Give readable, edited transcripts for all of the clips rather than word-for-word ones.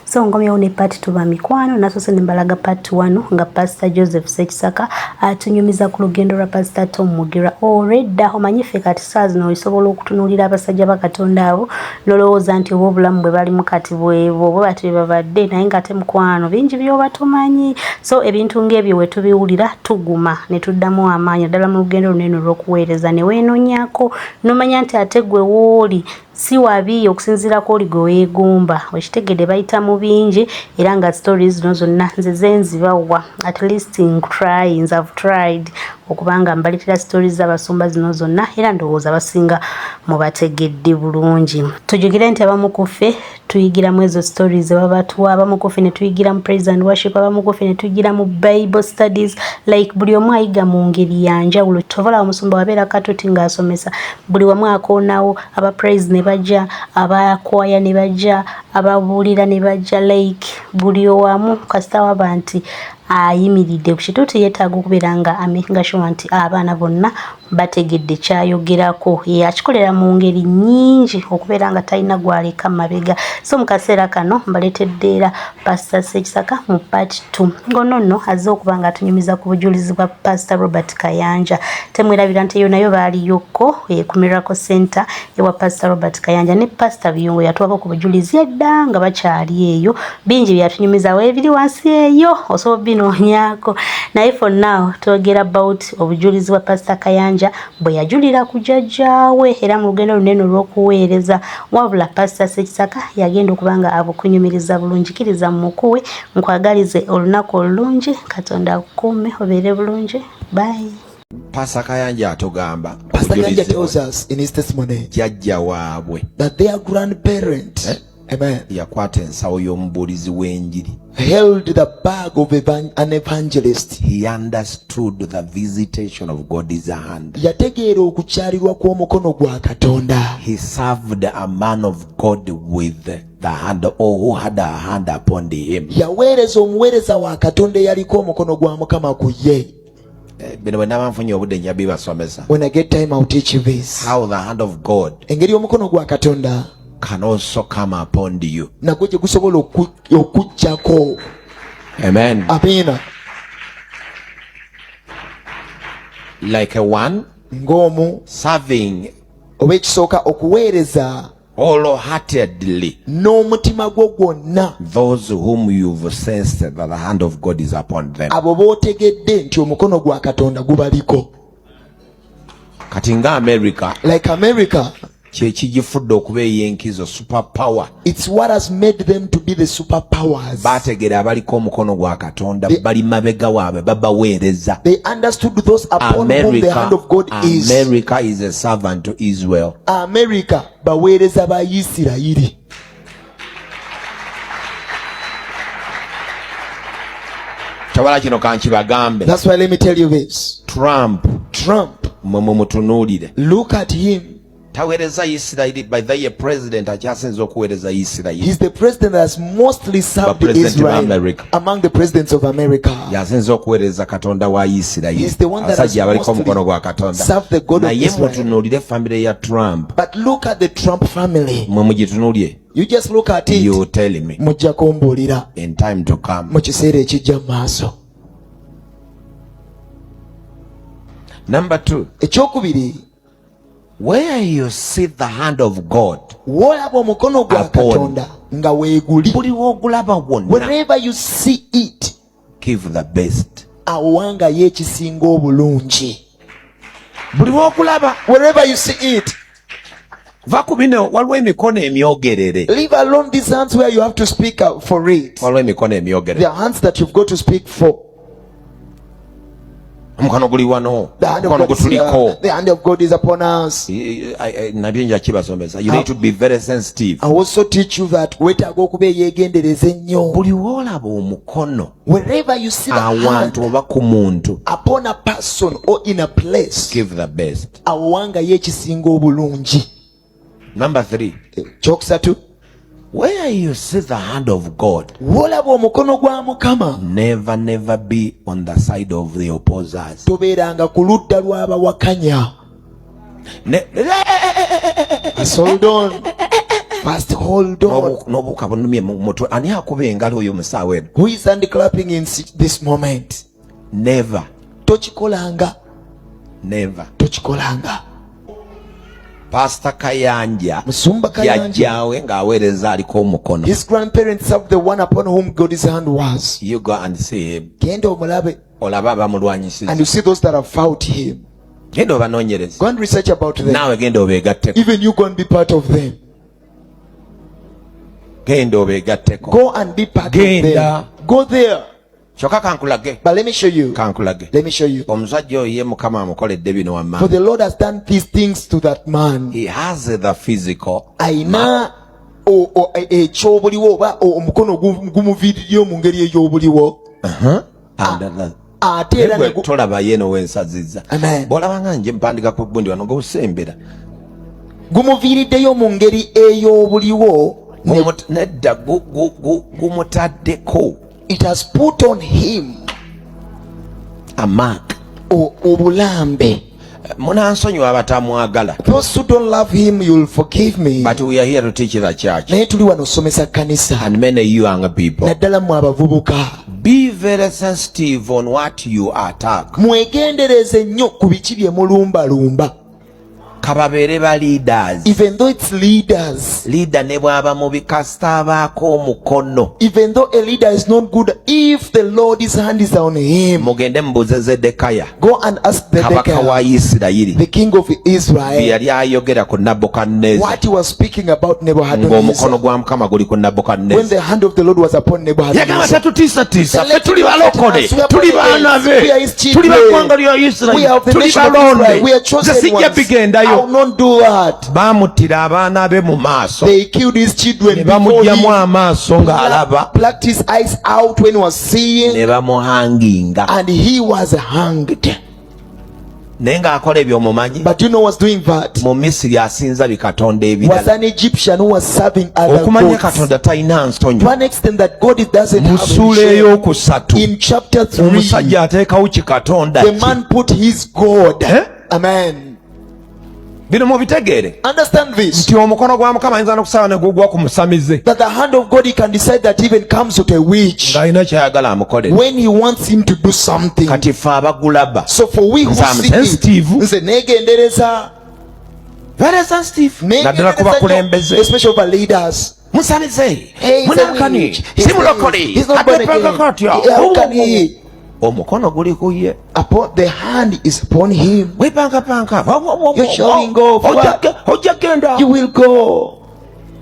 So ngomyo ne part 2 ba mikwano naso se mbalaga part 1 nga Pastor Joseph Sekisaka atunyumiza ku lugendo lwa Pastor Tom Mugira oreda omanyife kati sazi no isobola okutunulira abasajja bakatonda abo nolowoza nti obulamu bwe bali mukati bwevo bwe bati babadde naye nga temukwano bingi byo batumanyi. So ebintu ngebyo we tubiwulira tuguma ne tuddamu amaanyi ddala mu lugendo lunene lw'okuweereza ne weenonyako nomanya nti ate gwe wooli si wabi okusinzira ko ligo weegomba wekitegede bayita mu bingi era nga stories zino zonna nze zenzibawa at least in trying I've tried okubanga mbalitira stories z'abasumba zino zonna era ndowooza basinga mubategedde bulungi. Tujugire nti abamu kuffe tuyigira mu ezo stories babatuwa abamu kuffe ne tuyigira mu praise and worship abamu kuffe ne tuyigira mu Bible studies like buli omu ayiga mu ngeri ya njawulo. Tovola omusumba wabeera katuti ng'asomesa buli wamu akoonawo aba praise ne bajja abakwaya ne bajja ababuulira ne bajja like buli wamu kasita waba nti ayimiridde ku kituuti yeetaaga okubeera nga amakinga sure nti abaana bonna bategedde kyayogerako yakikolera mu ngeri nnyingi okubeera nga talina gwaleka mabega. So mu kaseera kano mbaleetedde era Pastor Sekisaka mu part 2 ngono nno azze okuba nga atunyumiza ku bujulizi bwa Pastor Robert Kayanja. Temwerabira nti eyo nayo baaliyokko ku Miracle Center ewa Pastor Robert Kayanja ne Pastor Biyungo yatuwako ku bujulizi edda nga bakyali eyo bingi byatunyumiza weebiri wansi eyo osobola binoonyako naye for now twogera about obujulizi bwa Pastor Kayanja bwe yajulira ku jjajjaawe era mu lugendo lunene lw'okuweereza wabula Pastor Sekisaka yagenda okubanga abukunyumiriza bulungi. Kiriza mukuwe nkwagalize olunaku olulungi Katonda akukuume obeere bulungi. Bye. Pastor Kayanja atugamba Pastor Kayanja tells us in his testimony jjajja waabwe that their grandparent amen yakwata ensawo y'omubuulizi w'enjiri held the bag of an evangelist. He understood the visitation of God's hand. Yategeera okukyalirwa kw'omukono gwa Katonda. He served a man of God with the hand or who had a hand upon him. Yaweereza omuweereza wa Katonda yaliko omukono gwa Mukama ku ye. When I get time I'll teach you this. How the hand of God engeri omukono gwa Katonda can also come upon you. Nagwo gye gusobola okujjako. Amen. Amina. Like a one ng'omu serving oba ekisooka okuweereza wholeheartedly n'omutima gwo gwonna those whom you've sensed that the hand of God is upon them. Abo bootegedde nti omukono gwa Katonda gubaliko. Kati nga America, like America, kyekigifudde okuba eyenkizo superpower. It's what has made them to be the superpowers. Bategera abaliko omukono gwa Katonda bali mabega waabwe babaweereza. They understood those upon whom the hand of God is. America is a servant to Israel. America baweereza ba Isirayiri. Tawala kino kankibagambe. That's why let me tell you this. Trump mumutunuulire. Look at him. Taweereza Isirayiri by the president akyasinze okuweereza Isirayiri. He's the president that has mostly served Israel among the presidents of America. Yasinze okuweereza Katonda wa Isirayiri. He's the one that has mostly served the God of Israel. Mutunuulire family ya Trump. But look at the Trump family. Mumugitunuulire. You just look at it. You tell me. Mujja kumbuulira. In time to come. Mu kiseera ekijja maaso. Number 2. Ekyokubiri. Where you see the hand of God, wolaba omukono gwa Katonda nga weeguli, buli wogulaba wonna, wherever you see it, give the best. Awanga yekisinga obulungi. Buli wogulaba, wherever you see it, vakubino waliwo emikono emyogerere. Leave alone these hands where you have to speak for it. Waliwo emikono emyogerere. The hands that you've got to speak for. Omukono guli wano. The hand of God is upon us. Nabyenja kibasomesa. You need to be very sensitive. I also teach you that wetaaga okuba eyegendereza ennyo. Buli wolaba omukono, wherever you see the hand oba ku muntu, upon a person or in a place, give the best. Awanga yekisinga obulungi. Number 3. Kyokusatu. Where you see the hand of God, wolaba omukono gwa Mukama, never be on the side of the opposers. Tobeeranga ku ludda lw'abawakanya. Hold on. first hold on. N'obuuka bunumye mu mutwe. Ani akuba engalo oyo musaawe eno? Who is handclapping in this moment? Never. Tochikolanga. Never. Tochikolanga. Pastor Kayanja Musumba Kayanja, yajjawe ng'aweereza aliko omukono. his grandparents have the one upon whom God's hand was. You go and see him. Genda omulabe, Olaba abamulwanyisiza. and you see those that have fought him. Genda obanoonyereze. Go and research about them. Naawe genda obeegatteko. Even you go and be part of them. Genda obeegatteko. Go and be part of Genda. them. Go there. Kyokka kankulage. But let me show you. Kankulage. Let me show you. Omusajja oyo ye Mukama amukoledde bino For wammanga. the Lord has done these things to that man. He has the physical. Aina ekyobuliwo oba omukono gumuviiriyo mu ngeri ey'obuliwo. Ate era Gwe tolaba yeno wensazizza. Amen. Bw'olabanga nje mpandika ku gundi wano ng'osembera. Gumuviiriddeyo mu ngeri ey'obuliwo. Nedda gumutaddeko. It has put on him a mark. Obulambe. Munansonyiwa abatamwagala. Those who don't love him, you'll forgive me. But we are here to teach the church. Naye tuli wano osomesa kanisa. And many young people. Naddala mu abavubuka. Be very sensitive on what you attack. Mwegendereze nnyo ku biki bye mulumbalumba. Kababeere ba leaders. Even though it's leaders. Leader ne bw'aba mubi kasita abaako omukono. Even though a leader is not good, if the Lord's hand is on him. Mugende mubuuze Zedekaya. Go and ask Kabaka wa Isirayiri. the king of Israel. Yali ayogera ku Nabukadneza. What he was speaking about Nebuchadnezzar. Ng'omukono gwa Mukama guli ku Nabukadneza. When the hand of the Lord was upon Nebuchadnezzar. Yagamba tetutiisatiisa. Ffe tuli balokole. Tuli baana be. Tuli baggwanga lya Isirayiri. Tuli balonde. Nze sijja bigendayo. I will not do that. Bamuttira abaana be mu maaso. They killed his children Ne before bamugyamu him. amaaso ng'alaba. Plucked his eyes out when he was seeing. Ne bamuhanginga. And he was hanged. Naye ng'akola ebyo mumanyi. But you know what's doing that? Mu Misiri asinza bikatonda Was ebirala. an Egyptian who was serving other Okumanya gods. Katonda talina nsonyi. To an extent that God doesn't Mu have ssuula any shame. ey'okusatu. In chapter 3, Omusajja ateekawo kikatonda the ki. man put his God. Amen. Bino mubitegeere. Understand this. Nti omukono gwa Mukama ayinza n'okusaba ne gugwa ku musamize. That the hand of God, he can decide that even comes to a witch Ng'alina ky'ayagala amukolere. when he wants him to do something. Kati ffe abagulaba. So for we who Nze I'm see it, sensitive. nze negendereza, Very sensitive. Naddala ku bakulembeze. especially over leaders. Musamize. Hey, he's a Munankani. witch. He's Si mulokole. he's not born again. Atepeeka katya. How can he? Omukono guli ku ye. Upon the hand is upon him. Wepankapanka. You're showing off. Ojja genda. You will go.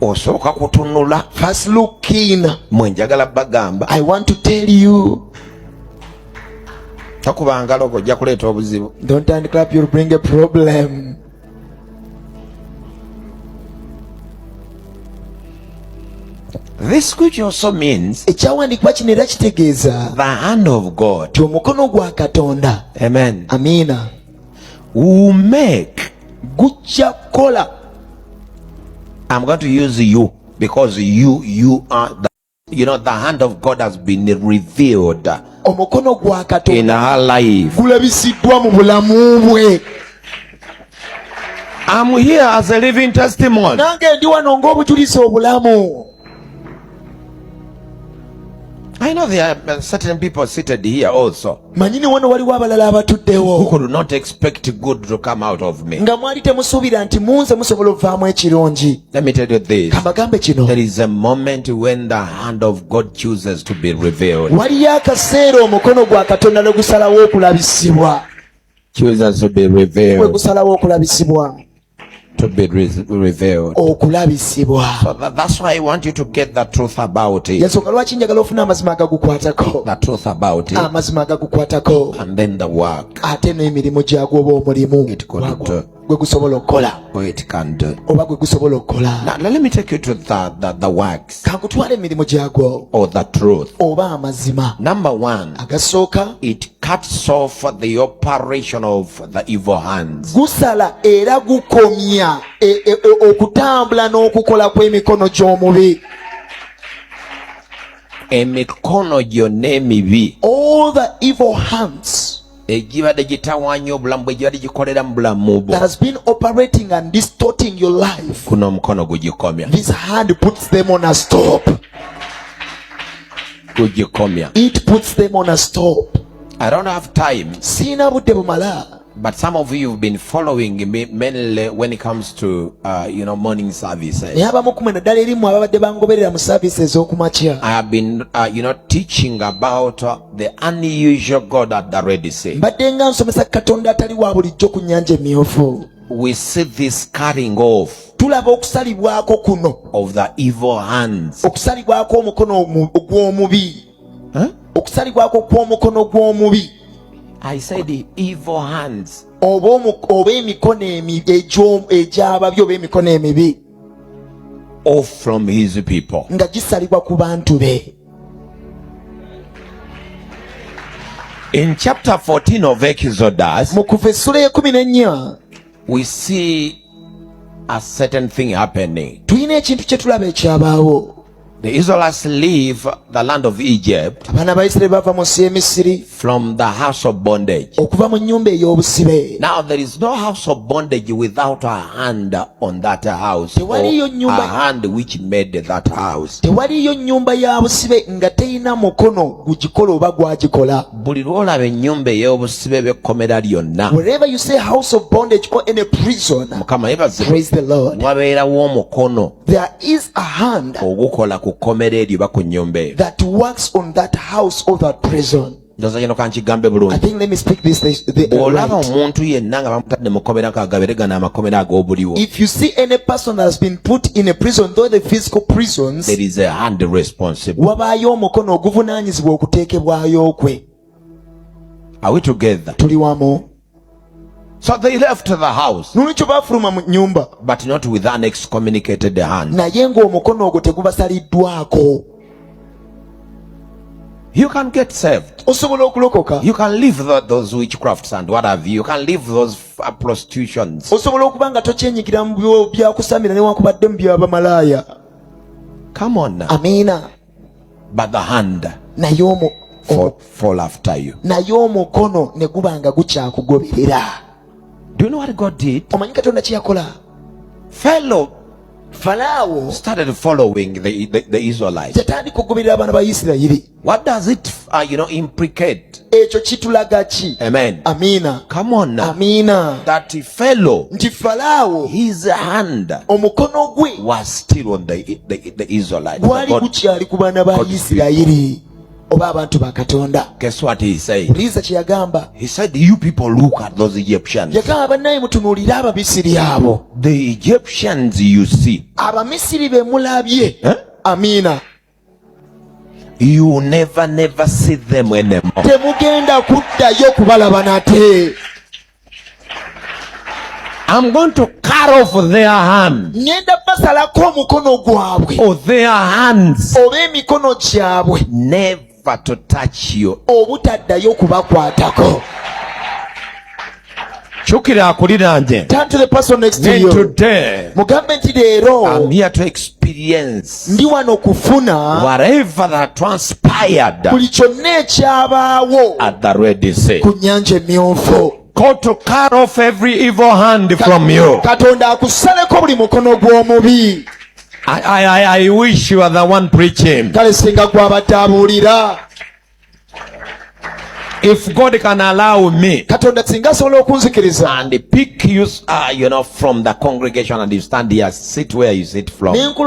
Osooka kutunula. First look keen. Mwe njagala bagamba. I want to tell you. Takuba ngalo ojja kuleeta obuzibu. Don't hand clap, you'll bring a problem. This scripture also means Ekyawandiikibwa kino era kitegeeza the hand of God. ti omukono gwa Katonda. Amen. Amiina. Will make. Gujja kukola. I'm going to use you because you are the hand of God has been revealed Omukono gwa in Katonda her life. gulabisiddwa mu bulamu bwe. I'm here as a living testimony. Nange ndi wano ng'obujulizi obulamu. I know there are certain people seated here also Manyini wano waliwo abalala who abatuddewo could not expect good to come out of me. nga mwali temusuubira nti munze musobola ovaamu ekirungi. Let me tell you this. Kambagambe kino. There is a moment when the hand of God chooses to be revealed. Waliyo akaseera omukono gwa Katonda lwe gusalawo okulabisibwa. Chooses to be Bwe revealed. gusalawo okulabisibwa. To be revealed. Okulabisibwa. So that's why I want you to get the truth about it. Yensonga lwaki njagala ofuna amazima agagukwatako. The truth about it. Amazima agagukwatako. And then the work Ate n'emirimu gyagwo oba omulimu it could do. gwe gusobola okukola Or it can do. oba gwe gusobola okukola. Now let me take you to the works Kankutwala emirimu gyagwo or the truth. oba amazima. Number one, Agasooka it cuts off the operation of the evil hands. gusala era gukomya okutambula n'okukola kw'emikono gy'omubi. Emikono gyonna emibi All the evil hands that has been operating and distorting your life, this hand puts them on a stop. It puts them on a stop. I don't have time, but some of you have been following me mainly when it comes to morning services. I have been teaching about the unusual God at the Red Sea. We see this cutting off of the evil hands. I said the evil hands. Off from his people. In chapter 14 of Exodus, we see a certain thing happening. The Israelites leave the land of Egypt from the house of bondage. Now there is no house of bondage without a hand on that house, or a hand which made that house. Wherever you say house of bondage or in a prison, praise the Lord, there is a hand that works on that house or that prison. I think let me speak this right. If you see any person that has been put in a prison, though the physical prisons, there is a hand responsible. Are we together? So they left the house, but not with an excommunicated hand. You can get saved. You can leave those witchcrafts and what have you. You can leave those prostitutions. Come on now. Amina. But the hand fall after you. Do you know what God did? Pharaoh started following the Israelites. What does it implicate? Amen. Amina. Come on now. Amina. That Pharaoh, his hand was still on the Israelites. Guess what he said? He said, you people look at those Egyptians. The Egyptians you see, Amina, you never see them anymore. I'm going to cut off their hands, or their hands, never to touch you. Turn to the person next to you. Today, I'm here to experience whatever that transpired at the Red Sea. God to cut off every evil hand from you. I wish you are the one preaching. If God can allow me and pick you from the congregation and you stand here, sit where you sit from, and you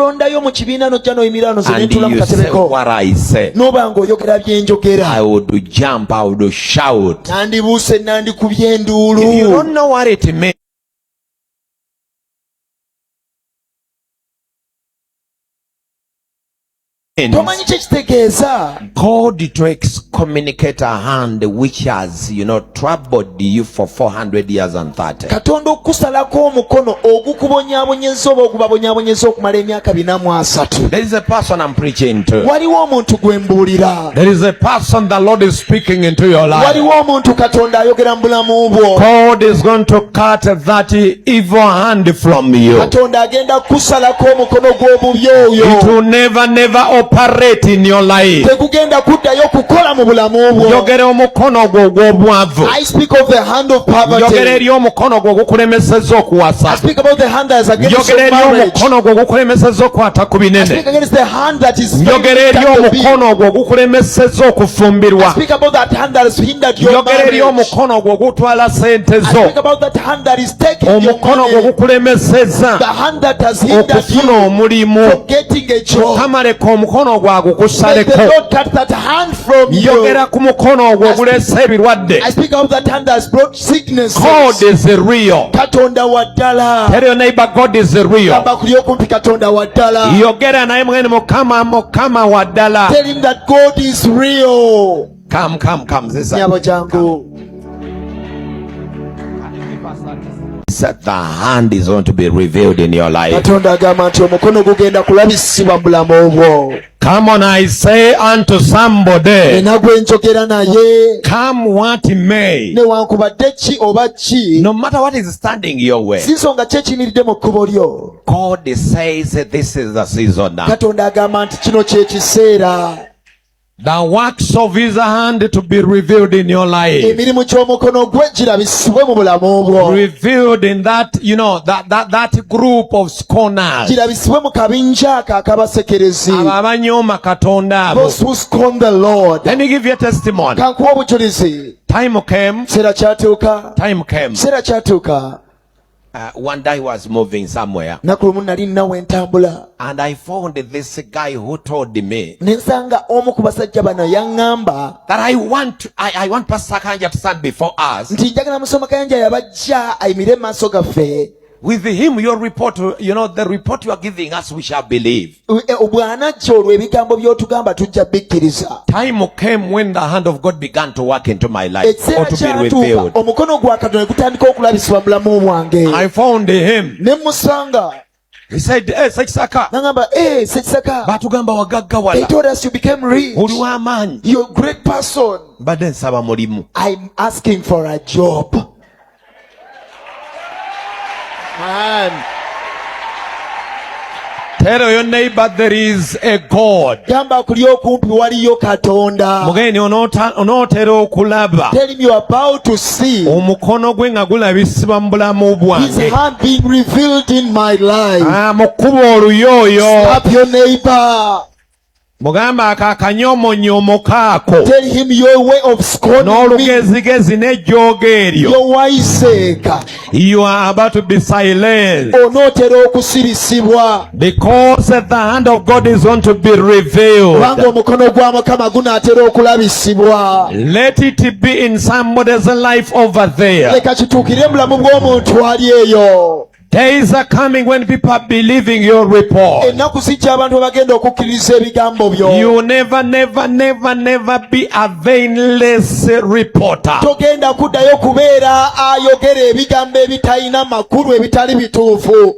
say what I say, I would jump, I would shout. If you don't know what it means, God to excommunicate a hand which has troubled you for 400 years and 30. There is a person I'm preaching to. There is a person the Lord is speaking into your life. God is going to cut that evil hand from you. It will never open operate in your life. Tekugenda kuddayo kukola mu bulamu bwo. Yogera omukono gwo ogw'obwavu. I speak of the hand of poverty. Yogera eri omukono gwo ogukulemesezza okuwasa. I speak about the hand that is against your marriage. Yogera eri omukono gwo ogukulemesezza okwata ku binene. I speak against the hand that is yogera eri omukono gwo ogukulemesezza okufumbirwa. I speak about that hand that has hindered your marriage. Yogera eri omukono gwo ogutwala sente zo. I speak about that hand that is taking your money. Omukono gwo ogukulemesezza the hand that has hindered okufuna you omulimu. from getting a job. Mukama leka omukono gwo May agukusaleko. the Lord cut that hand from you. Yogera ku mukono ogwo ogulesa ebirwadde. I speak about that hand that has brought sickness. God is real. Katonda wa ddala. Tell your neighbor, God is real. Gamba kuli okumpi Katonda wa ddala. Yogera naye mwene Mukama wa ddala. Tell him that God is real. Come. Nyabo jangu. The hand is going to be revealed in your life. Katonda agamba nti omukono gugenda kulabisibwa mu bulamu bwo. Come on, I say unto somebody, Enagwe njogera naye. come what may. Newankubadde ki oba ki. No matter what is standing your way, Sinsonga ki ekiyimiridde mu kkubo lyo. God says this is the season now. Katonda agamba nti kino kye kiseera. The works of his hand to be revealed in your life. Emirimu gy'omukono gwe girabisibwe mu bulamu bwo. Revealed in that, that group of scorners. Girabisibwe mu kabinja ako akabasekerezi. Abo abanyooma Katonda abo. Those who scorn the Lord. Let me give you a testimony. Kankuwa obujulizi. Time came. Kiseera kyatuuka. Kiseera kyatuuka. One day I was moving somewhere. Naku lumu nali nnawe ntambula. And I found this guy who told me Nensanga omu ku basajja bano yaŋŋamba that I want Pastor Kanja to stand before us. nti njagala Musoma Kayanja yabajja ayimire mu maaso gaffe. With him, your report, the report you are giving us, we shall believe. Bw'anajja olwo ebigambo by'otugamba tujja bikkiriza. Time came when the hand of God began to work into my life, or to be revealed. Omukono gwa Katonda gutandika okulabisibwa mu bulamu bwange. I found him. Ne musanga. He said, Sekisaka. N'agamba, Sekisaka. Batugamba wagaggawala. They told us you became rich. Oli w'amaanyi. You're a great person. Mbadde nsaba mulimu. I'm asking for a job. Man. Tell your neighbor there is a God. Gamba kuli okumpi waliyo Katonda. Mugenyi onootera okulaba. Tell him you are about to see. Omukono gwe nga gulabisibwa mu bulamu bwange. His hand being revealed in my life. Mu kkubo oluyooyo. Slap your neighbor. Mugamba akakanyoomonyomo kaako. Tell him your way of scorning me. N'olugezigezi n'ejjooga eryo. Your wiseeka. You are about to be silenced. Onootera okusirisibwa. Because the hand of God is going to be revealed. Kubanga omukono gwa Mukama gunaatera okulabisibwa. Let it be in somebody's life over there. Leka kituukire mu bulamu bw'omuntu ali eyo. Days are coming when people are believing your report. Ennaku zijja abantu bagenda okukkiriza ebigambo byo. You never be a vainless reporter. Togenda kuddayo kubeera ayogera ebigambo ebitalina makulu ebitali bituufu.